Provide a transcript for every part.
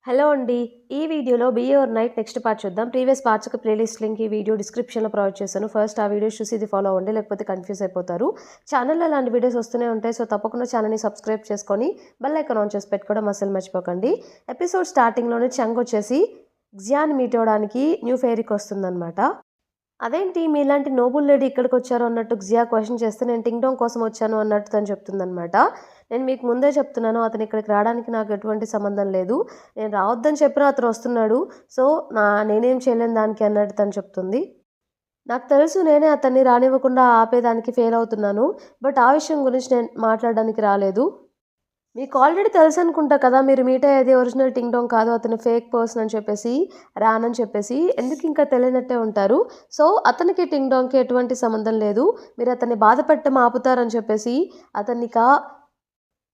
Hello అండి. ఈ వీడియోలో 'బిఏ ఆర్ నైట్' నెక్స్ట్ పార్ట్ చూద్దాం. ప్రీవియస్ పార్ట్స్‌కి ప్లేలిస్ట్ లింక్ ఈ వీడియో డిస్క్రిప్షన్‌లో ప్రొవైడ్ చేశాను. ఫస్ట్ ఆ వీడియోస్ చూసి ఇది ఫాలో అవ్వండి. లేకపోతే కన్‌ఫ్యూజ్ అయిపోతారు. ఛానెల్‌లో ఇలాంటి వీడియోస్ వస్తూనే ఉంటాయి. సో, తప్పకుండా ఛానెల్‌ని సబ్స్క్రైబ్ చేసుకొని బెల్ ఐకాన్ ఆన్ చేసి పెట్టుకోవడం అస్సలు మర్చిపోకండి. ఎపిసోడ్ స్టార్టింగ్‌లోనే చంగ్ వచ్చేసి జియాన్ మీట్ అవ్వడానికి న్యూ ఫెయిరీకి వస్తుందనమాట. అదేంటి మీలాంటి నోబుల్ లేడీ ఇక్కడికొచ్చారు అన్నట్టు జియా క్వెషన్ చేస్తే, నేను టింగ్ డాంగ్ కోసం వచ్చాను అన్నట్టు తను చెప్తుందనమాట. నేను మీకు ముందే చెప్తున్నాను, అతను ఇక్కడికి రావడానికి నాకు ఎటువంటి సంబంధం లేదు. నేను రావద్దని చెప్పినా అతను వస్తున్నాడు. సో, నేనేం చేయలేను దానికి అన్నట్టు తను చెప్తుంది. నాకు తెలుసు నేనే అతన్ని రానివ్వకుండా ఆపేదానికి ఫెయిల్ అవుతున్నాను. బట్ ఆ విషయం గురించి నేను మాట్లాడడానికి రాలేదు. మీకు ఆల్రెడీ తెలుసనుకుంటా కదా! మీరు మీట్ అయ్యేది ఒరిజినల్ టింగ్ డాంగ్ కాదు. అతను ఫేక్ పర్సన్ అని చెప్పేసి, రాన్ అని చెప్పేసి. ఎందుకింకా తెలియనట్టే ఉంటారు. సో, అతనికి టింగ్ డాంగ్‌కి ఎటువంటి సంబంధం లేదు. మీరు అతన్ని బాధ పెట్టడం ఆపుతారని చెప్పేసి, అతన్నిక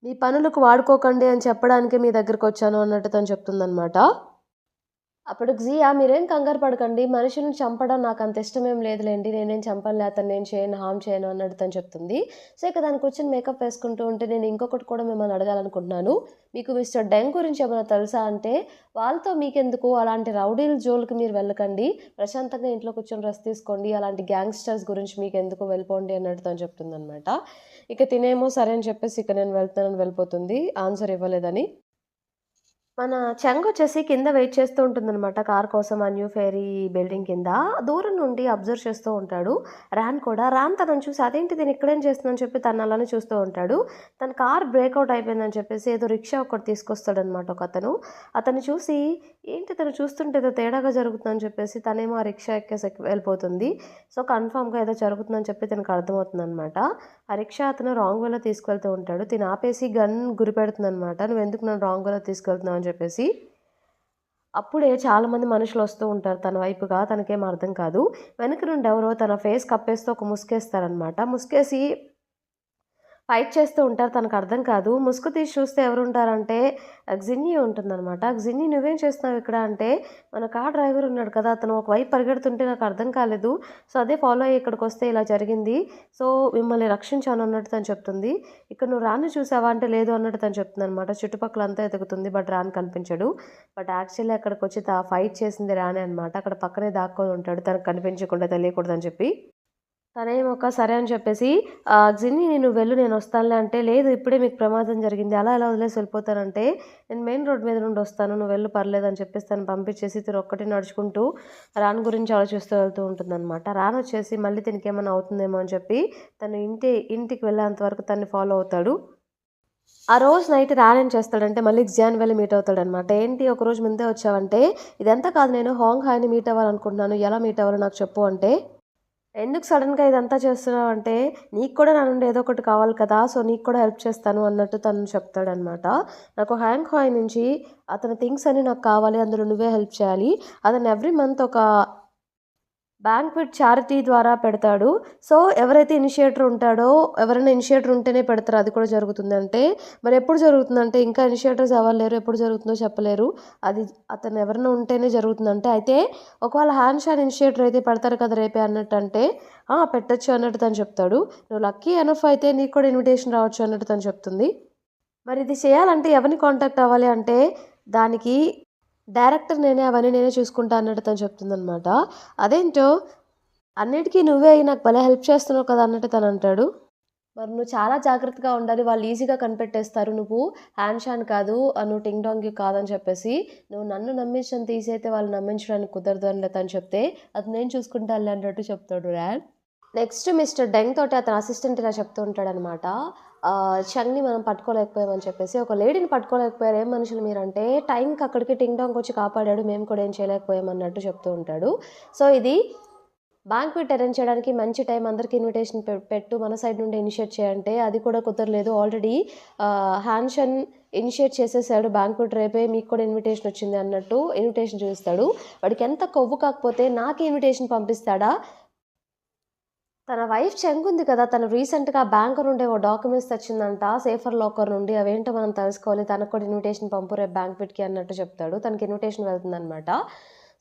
మీ పనులకు వాడుకోకండి అని చెప్పడానికే మీ దగ్గరకొచ్చాను అన్నట్టు తను చెప్తుందనమాట. అప్పుడు జియా, మీరేం కంగారు పడకండి. మనుషుల్ని చంపడం నాకంత ఇష్టమేం లేదులెండి. నేనేం చంపనులే, అతన్నేం చేయను, హార్మ్ చేయను అన్నట్టు తను చెప్తుంది. సో, ఇక దాన్ని కూర్చొని మేకప్ వేసుకుంటూ ఉంటే, నేను ఇంకొకటి కూడా మిమ్మల్ని అడగాలనుకుంటున్నాను. మీకు మిస్టర్ డెంగ్ గురించి ఏమైనా తెలుసా అంటే, వాళ్ళతో మీకెందుకు, అలాంటి రౌడీల జోలికి మీరు వెళ్ళకండి. ప్రశాంతంగా ఇంట్లో కూర్చొని రెస్ట్ తీసుకోండి. అలాంటి గ్యాంగ్‌స్టర్స్ గురించి మీకెందుకు, వెళ్ళిపోండి అన్నట్టు తను చెప్తుందనమాట. ఇక తినేమో సరే అని చెప్పేసి, ఇక నేను వెళ్తున్నానని వెళ్ళిపోతుంది. ఆన్సర్ ఇవ్వలేదని. మన చెంగొచ్చేసి కింద వెయిట్ చేస్తూ ఉంటుందనమాట కారు కోసం ఆ న్యూ ఫెయిరీ బిల్డింగ్ కింద. దూరం నుండి అబ్జర్వ్ చేస్తూ ఉంటాడు రాన్ కూడా. రాన్ తనని చూసి, అదేంటి తిను ఇక్కడేం చేస్తుందని చెప్పి తను అలానే చూస్తూ ఉంటాడు. తన కార్ బ్రేక్అవుట్ అయిపోయిందని చెప్పేసి ఏదో రిక్షా ఒకటి తీసుకొస్తాడనమాట ఒకతను. అతన్ని చూసి, ఏంటి తను చూస్తుంటే ఏదో తేడాగా జరుగుతుందని చెప్పేసి తనేమో ఆ రిక్షా ఎక్కేసి వెళ్ళిపోతుంది. సో, కన్ఫామ్‌గా ఏదో జరుగుతుందని చెప్పి తనకు అర్థమవుతుందనమాట. ఆ రిక్షా అతను రాంగ్ వేలో తీసుకెళ్తూ ఉంటాడు. తిను ఆపేసి గన్ గురిపెడుతుందనమాట. "నువ్వెందుకు నన్ను రాంగ్ వేలో తీసుకెళ్తున్నావు" అని చెప్పేసి. అప్పుడే చాలామంది మనుషులొస్తూ ఉంటారు తన వైపుగా. తనకేం అర్థం కాదు. వెనక నుండి ఎవరో తన ఫేస్ కప్పేస్తూ ఒక ముసుగేస్తారనమాట. ముసుగేసి ఫైట్ చేస్తూ ఉంటారు. తనకర్థం కాదు. ముసుగు తీసి చూస్తే ఎవరుంటారంటే గ్జిన్నీ ఉంటుందనమాట. గ్జిన్నీ, నువ్వేం చేస్తున్నావు ఇక్కడ అంటే, మన కార్ డ్రైవర్ ఉన్నాడు కదా! అతను ఒకవైపు పరిగెడుతుంటే నాకు అర్థం కాలేదు. సో, అదే ఫాలో అయ్యి ఇక్కడికొస్తే ఇలా జరిగింది. సో, మిమ్మల్ని రక్షించాను అన్నట్టు తను చెప్తుంది. ఇక్కడ నువ్వు రాన్‌ని చూసావా అంటే, లేదు అన్నట్టు తను చెప్తుందనమాట. చుట్టుపక్కలంతా ఎతుకుతుంది. బట్ రాన్ కనిపించడు. బట్ యాక్చువల్లీ అక్కడికొచ్చి ఫైట్ చేసింది రానే అనమాట. అక్కడ పక్కనే దాక్కొని ఉంటాడు. తనకు కనిపించకుండా, తెలియకూడదని చెప్పి. తనేమో సరే అని చెప్పేసి, "జిన్ని, నువ్వు వెళ్ళు, నేనొస్తానులే" అంటే, "లేదు, ఇప్పుడే మీకు ప్రమాదం జరిగింది. అలా ఎలా వదిలేసి వెళ్ళిపోతానంటే, నేను మెయిన్ రోడ్ మీద నుండి వస్తాను. నువ్వు వెళ్ళు, పర్లేదని" చెప్పేసి తను పంపించేసి తిను ఒక్కటే నడుచుకుంటూ రాన్ గురించి ఆలోచిస్తూ వెళ్తూ ఉంటుందనమాట. రాన్ వచ్చేసి మళ్ళీ తినకేమన్నా అవుతుందేమో అని చెప్పి తను ఇంటికి వెళ్ళేంత వరకు తనని ఫాలో అవుతాడు. ఆ రోజు నైట్ రాన్ ఏం చేస్తాడంటే, మళ్ళీ జియాన్ వెళ్ళి మీట్ అవుతాడనమాట. "ఏంటి ఒకరోజు ముందే వచ్చావంటే, ఇదంతా కాదు, నేను హాంగ్ హాయ్‌ని మీట్ అవ్వాలనుకుంటున్నాను. ఎలా మీట్ అవ్వాలో నాకు చెప్పు" అంటే, ఎందుకు సడన్‌గా ఇదంతా చేస్తున్నావంటే, నీకు కూడా నా నుండి ఏదో ఒకటి కావాలి కదా! సో, నీకు కూడా హెల్ప్ చేస్తాను అన్నట్టు తను చెప్తాడనమాట. నాకు హ్యాంగ్ హాయ్ నుంచి అతని థింగ్స్ అన్నీ నాకు కావాలి. అందులో నువ్వే హెల్ప్ చేయాలి. అతను ఎవ్రీ మంత్ ఒక బ్యాంక్వెట్ చారిటీ ద్వారా పెడతాడు. సో, ఎవరైతే ఇనిషియేటర్ ఉంటాడో, ఎవరైనా ఇనిషియేటర్ ఉంటేనే పెడతారు. అది కూడా జరుగుతుందంటే, మరి ఎప్పుడు జరుగుతుందంటే, ఇంకా ఇనిషియేటర్స్ ఎవరు లేరు. ఎప్పుడు జరుగుతుందో చెప్పలేరు. అది అతను ఎవరైనా ఉంటేనే జరుగుతుందంటే, అయితే ఒకవేళ హ్యాన్షాన్ ఇనిషియేటర్ అయితే పెడతారు కదా రేపే అన్నట్టంటే, పెట్టొచ్చు అన్నట్టు తను చెప్తాడు. నువ్వు లక్కీ ఎనఫ్ అయితే నీకు కూడా ఇన్విటేషన్ రావచ్చు అన్నట్టు తను చెప్తుంది. మరి ఇది చేయాలంటే ఎవరిని కాంటాక్ట్ అవ్వాలి అంటే, దానికి డైరెక్టర్ నేనే, అవన్నీ నేనే చూసుకుంటా అన్నట్టు తను చెప్తుందనమాట. అదేంటో, అన్నిటికి నువ్వే అయ్యి నాకు భలే హెల్ప్ చేస్తున్నావు కదా అన్నట్టు తనంటాడు. మరి నువ్వు చాలా జాగ్రత్తగా ఉండాలి. వాళ్ళు ఈజీగా కనిపెట్టేస్తారు. నువ్వు హ్యాన్షాన్ కాదు, నువ్వు టింగ్ డాంగ్‌కి కాదని చెప్పేసి, నువ్వు నన్ను నమ్మించడం తీసైతే వాళ్ళు నమ్మించడానికి కుదరదు అని తను చెప్తే, అది నేను చూసుకుంటానులే అన్నట్టు చెప్తాడు ర్యాన్. నెక్స్ట్ మిస్టర్ డెంగ్ తోటి అతని అసిస్టెంట్ ఇలా చెప్తూ ఉంటాడనమాట. చంగ్‌ని మనం పట్టుకోలేకపోయామని చెప్పేసి. ఒక లేడీని పట్టుకోలేకపోయారు. ఏం మనుషులు మీరంటే, టైంకి అక్కడికి టింగ్ డాంగ్ వచ్చి కాపాడాడు. మేము కూడా ఏం చేయలేకపోయాం అన్నట్టు చెప్తూ ఉంటాడు. సో, ఇది బ్యాంక్వెట్ అరేంజ్ చేయడానికి మంచి టైం. అందరికి ఇన్విటేషన్ పెట్టు, మన సైడ్ నుండి ఇనిషియేట్ చేయంటే, అది కూడా కుదరలేదు. ఆల్రెడీ హాన్షన్ ఇనిషియేట్ చేసేసాడు. బ్యాంక్వెట్ రేపే, మీకు కూడా ఇన్విటేషన్ వచ్చింది అన్నట్టు ఇన్విటేషన్ చూపిస్తాడు. వాడికి ఎంత కొవ్వు కాకపోతే నాకు ఇన్విటేషన్ పంపిస్తాడా? తన వైఫ్ చెంగ్ ఉంది కదా! తను రీసెంట్‌గా బ్యాంక్ నుండి ఓ డాక్యుమెంట్స్ తెచ్చిందంట. సేఫర్ లాకర్ నుండి. అవేంటో మనం తెలుసుకోవాలి. తనకు కూడా ఇన్విటేషన్ పంపు రేపు బ్యాంక్వెట్‌కి అన్నట్టు చెప్తాడు. తనకి ఇన్విటేషన్ వెళ్తుందనమాట.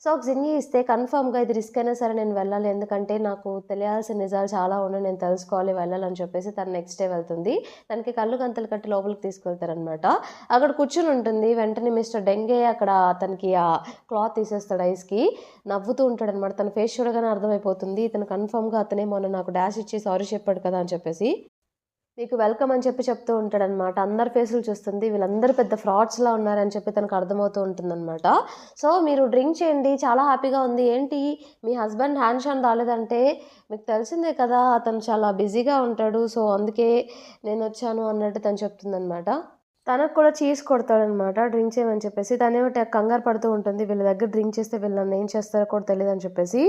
సో ఒక జింగి ఇస్తే కన్ఫర్మ్‌గా ఇది రిస్క్ అయినా సరే నేను వెళ్ళాలి. ఎందుకంటే నాకు తెలియాల్సిన నిజాలు చాలా ఉన్నాయి. నేను తెలుసుకోవాలి వెళ్ళాలని చెప్పేసి తను నెక్స్ట్ డే వెళ్తుంది. తనకి కళ్ళు గంతలు కట్టి లోపలికి తీసుకెళ్తారనమాట. అక్కడ కూర్చొని ఉంటుంది. వెంటనే మిస్టర్ డెంగే అక్కడ తనకి ఆ క్లాత్ తీసేస్తాడు ఐస్‌కి. నవ్వుతూ ఉంటాడనమాట. తన ఫేస్ చూడగానే అర్థమైపోతుంది. ఇతను కన్ఫర్మ్‌గా అతనే మొన్న నాకు డాష్ ఇచ్చి సారీ చెప్పాడు కదా అని చెప్పేసి. మీకు వెల్కమ్ అని చెప్పి చెప్తూ ఉంటాడనమాట. అందరి ఫేసులు చూస్తుంది. వీళ్ళందరూ పెద్ద ఫ్రాడ్స్‌లా ఉన్నారని చెప్పి తనకు అర్థమవుతూ ఉంటుందనమాట. సో, మీరు డ్రింక్ చేయండి. చాలా హ్యాపీగా ఉంది. ఏంటి మీ హస్బెండ్ హ్యాండ్ షాన్ రాలేదంటే, మీకు తెలిసిందే కదా! అతను చాలా బిజీగా ఉంటాడు. సో, అందుకే నేనొచ్చాను అన్నట్టు తను చెప్తుందనమాట. తనకు కూడా చీజ్ కొడతాడనమాట డ్రింక్ చేయమని చెప్పేసి. తనేమో కంగారు పడుతూ ఉంటుంది. వీళ్ళ దగ్గర డ్రింక్ చేస్తే వీళ్ళు నన్నేం చేస్తారో కూడా తెలీదని చెప్పేసి.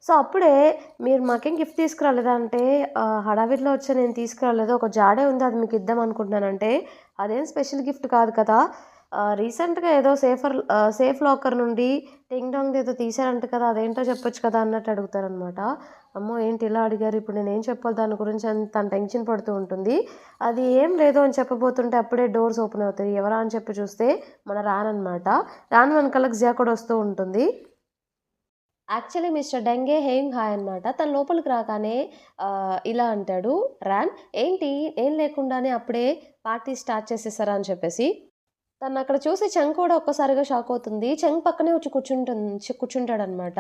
సో, అప్పుడే మీరు మాకేం గిఫ్ట్ తీసుకురాలేదా అంటే, హడావిడిలో వచ్చా నేను తీసుకురాలేదు. ఒక జాడే ఉంది అది మీకు ఇద్దాం అనుకుంటున్నానంటే, అదేం స్పెషల్ గిఫ్ట్ కాదు కదా! రీసెంట్‌గా ఏదో సేఫ్ లాకర్ నుండి టింగ్ డాంగ్‌ది ఏదో తీశారంట కదా! అదేంటో చెప్పొచ్చు కదా! అన్నట్టు అడుగుతారనమాట. అమ్మో! ఏంటి ఇలా అడిగారు? ఇప్పుడు నేనేం చెప్పాలి దాని గురించి అని తను టెన్షన్ పడుతూ ఉంటుంది. అది ఏం లేదు అని చెప్పబోతుంటే అప్పుడే డోర్స్ ఓపెన్ అవుతాయి. ఎవరా అని చెప్పి చూస్తే మన రాన్ అనమాట. రాన్ వెనకాల జియా కూడా వస్తూ ఉంటుంది. యాక్చువల్లీ మిస్టర్ డెంగే హేయింగ్ హాయ్ అనమాట. తను లోపలికి రాగానే ఇలా అంటాడు రాన్, "ఏంటి నేను లేకుండానే అప్పుడే పార్టీ స్టార్ట్ చేసేసారా?" అని చెప్పేసి. తనక్కడ చూసి చంగ్ కూడా ఒక్కసారిగా షాక్ అవుతుంది. చంగ్ పక్కనే వచ్చి కూర్చుంటాడనమాట.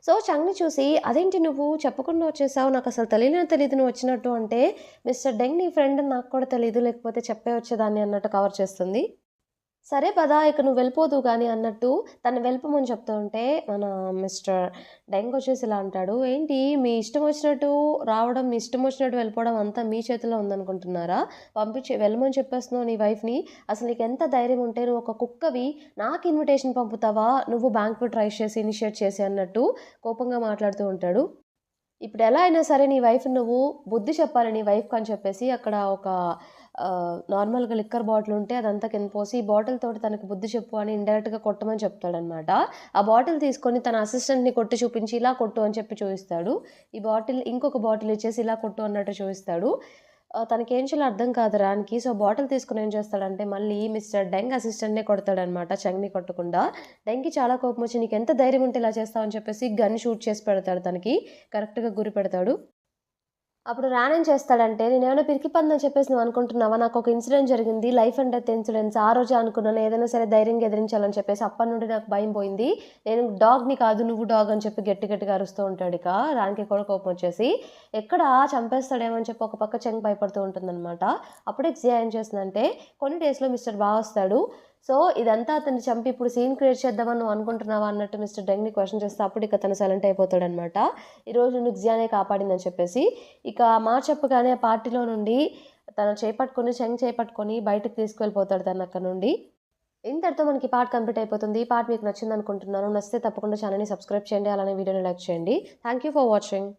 సో, చంగ్‌ని చూసి "అదేంటి నువ్వు చెప్పకుండా వచ్చేసావు? నాకసలు తెలియనే తెలీదు నువ్వు వచ్చినట్టు" అంటే, "మిస్టర్ డెంగ్ నీ ఫ్రెండ్ అని నాకు కూడా తెలీదు. లేకపోతే చెప్పే వచ్చేదాన్ని" అన్నట్టు కవర్ చేస్తుంది. సరే పదా! ఇక నువ్వు వెళ్ళిపోదువు గాని అన్నట్టు తను వెళ్ళిపోమని చెప్తూ ఉంటే, మన మిస్టర్ డెంగ్ వచ్చేసి ఇలా అంటాడు, "ఏంటి మీ ఇష్టం వచ్చినట్టు రావడం, మీ ఇష్టం వచ్చినట్టు వెళ్ళిపోవడం అంతా మీ చేతిలో ఉందనుకుంటున్నారా? వెళ్ళమని చెప్పేస్తున్నావు నీ వైఫ్‌ని. అసలు నీకెంత ధైర్యం ఉంటే నువ్వు ఒక కుక్కవి నాకు ఇన్విటేషన్ పంపుతావా? నువ్వు బ్యాంక్వెట్ రైజ్ చేసి, ఇనిషియేట్ చేసి" అన్నట్టు కోపంగా మాట్లాడుతూ ఉంటాడు. ఇప్పుడెలా అయినా సరే నీ వైఫ్‌ని నువ్వు బుద్ధి చెప్పాలి నీ వైఫ్‌కి అని చెప్పేసి అక్కడ ఒక నార్మల్‌గా లిక్కర్ బాటిల్ ఉంటే అదంతా కింద పోసి, ఈ బాటిల్ తోటి తనకి బుద్ధి చెప్పు అని ఇండైరెక్ట్‌గా కొట్టమని చెప్తాడనమాట. ఆ బాటిల్ తీసుకొని తన అసిస్టెంట్‌ని కొట్టి చూపించి, ఇలా కొట్టు అని చెప్పి చూయిస్తాడు. ఈ బాటిల్ ఇంకొక బాటిల్ ఇచ్చేసి ఇలా కొట్టు అన్నట్టు చూయిస్తాడు. తనకేం చేయాలో అర్థం కాదు రాన్‌కి. సో, బాటిల్ తీసుకొని ఏం చేస్తాడంటే మళ్ళీ మిస్టర్ డెంగ్ అసిస్టెంట్‌నే కొడతాడనమాట చంగ్‌ని కొట్టకుండా. డెంగ్‌కి చాలా కోపమొచ్చి నీకెంత ధైర్యం ఉంటే ఇలా చేస్తావు అని చెప్పేసి గన్ షూట్ చేసి పెడతాడు తనకి. కరెక్ట్‌గా గురి పెడతాడు. అప్పుడు రాన్ ఏం చేస్తాడంటే, నేనేమైనా పిరికి పందని చెప్పేసి నువ్వనుకుంటున్నావా? నాకొక ఇన్సిడెంట్ జరిగింది. Life and death incidents. ఆ రోజే అనుకున్నాను ఏదైనా సరే ధైర్యంగా ఎదిరించాలని చెప్పేసి. అప్పటి నుండి నాకు భయం పోయింది. నేను డాగ్‌ని కాదు నువ్వు డాగ్ అని చెప్పి గట్టి గట్టిగా అరుస్తూ ఉంటాడిక. రాన్‌కి కూడా కోపమొచ్చేసి. ఎక్కడ చంపేస్తాడేమో అని చెప్పి ఒక పక్క చెంగు భయపడుతూ ఉంటుందనమాట. అప్పుడే జియా ఏం చేస్తుందంటే, కొన్ని డేస్‌లో మిస్టర్ బా వస్తాడు. సో, ఇదంతా అతన్ని చంపి ఇప్పుడు సీన్ క్రియేట్ చేద్దామని నువ్వు అనుకుంటున్నావా? అన్నట్టు మిస్టర్ డెంగ్‌ని క్వెషన్ చేస్తే అప్పుడు ఇక తను సైలెంట్ అయిపోతాడనమాట. ఈరోజు నిన్ను జియానే కాపాడిందని చెప్పేసి. ఇక చెప్పగానే ఆ పార్టీలో నుండి తను చెంగ్ చేపట్టుకొని బయటకి తీసుకెళ్ళిపోతాడు తనక్కడి నుండి. ఇంతటితో మనకి ఈ పార్ట్ కంప్లీట్ అయిపోతుంది. ఈ పార్ట్ మీకు నచ్చిందనుకుంటున్నాను. నచ్చితే తప్పకుండా ఛానెల్‌ని సబ్స్క్రైబ్ చేయండి. అలానే వీడియోని లైక్ చేయండి. Thank you for watching.